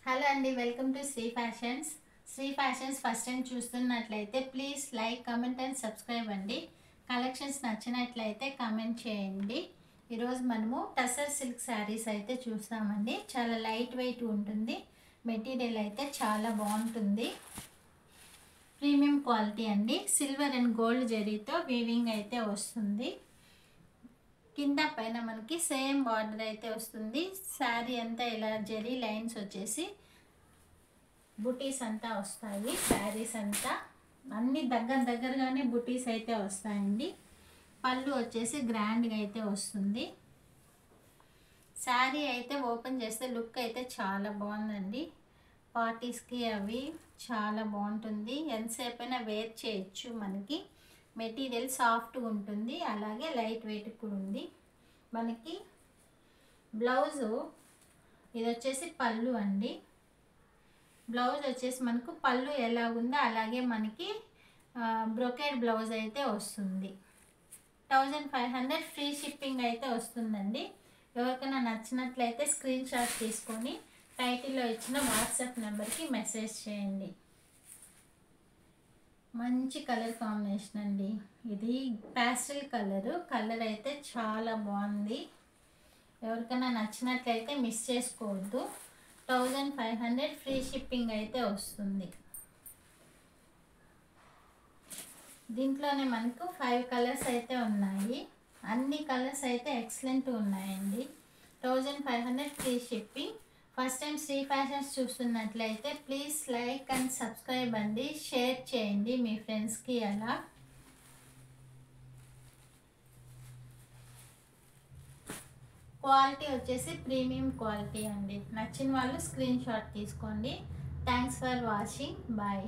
Hello అండి, welcome to Sri fashions. Sri fashions first time చూస్తున్నట్లయితే please like, comment and subscribe అండి. Collections నచ్చినట్లయితే comment చేయండి. ఈరోజు మనము టసర్ సిల్క్ శారీస్ అయితే చూస్తామండి. చాలా లైట్ వెయిట్ ఉంటుంది. మెటీరియల్ అయితే చాలా బాగుంటుంది. ప్రీమియం క్వాలిటీ అండి. సిల్వర్ అండ్ గోల్డ్ జరీతో వీవింగ్ అయితే వస్తుంది. కింద పైన మనకి సేమ్ బార్డర్ అయితే వస్తుంది. శారీ అంతా ఇలా జరీ లైన్స్ వచ్చేసి బుటీస్ అంతా వస్తాయి. శారీస్ అంతా అన్ని దగ్గరగానే బుటీస్ అయితే వస్తాయండి. పళ్ళు వచ్చేసి గ్రాండ్గా అయితే వస్తుంది. శారీ అయితే ఓపెన్ చేస్తే లుక్ అయితే చాలా బాగుందండి. పార్టీస్కి అవి చాలా బాగుంటుంది. ఎంతసేపు అయినా వేర్ చేయొచ్చు. మనకి మెటీరియల్ సాఫ్ట్గా ఉంటుంది, అలాగే లైట్ వెయిట్ కూడా ఉంది. మనకి బ్లౌజు ఇది వచ్చేసి పళ్ళు అండి. బ్లౌజ్ వచ్చేసి మనకు పళ్ళు ఎలా ఉందో అలాగే మనకి బ్రొకేడ్ బ్లౌజ్ అయితే వస్తుంది. 1500 ఫ్రీ షిప్పింగ్ అయితే వస్తుందండి. ఎవరికైనా నచ్చినట్లయితే స్క్రీన్ షాట్ తీసుకొని టైటిల్లో ఇచ్చిన వాట్సాప్ నెంబర్కి మెసేజ్ చేయండి. మంచి కలర్ కాంబినేషన్ అండి. ఇది ప్యాస్టల్ కలర్ అయితే చాలా బాగుంది. ఎవరికైనా నచ్చినట్లయితే మిస్ చేసుకోవద్దు. 1500 ఫ్రీ షిప్పింగ్ అయితే వస్తుంది. దీంట్లోనే మనకు 5 కలర్స్ అయితే ఉన్నాయి. అన్ని కలర్స్ అయితే ఎక్సలెంట్ ఉన్నాయండి. 1500 free shipping. First time Sri Fashions చూస్తున్నట్లయితే ప్లీజ్ లైక్ అండ్ సబ్స్క్రైబ్ అండి. షేర్ చేయండి మీ ఫ్రెండ్స్కి. అలా క్వాలిటీ వచ్చేసి ప్రీమియం క్వాలిటీ అండి. నచ్చిన వాళ్ళు స్క్రీన్ షాట్ తీసుకోండి. Thanks for watching. బాయ్.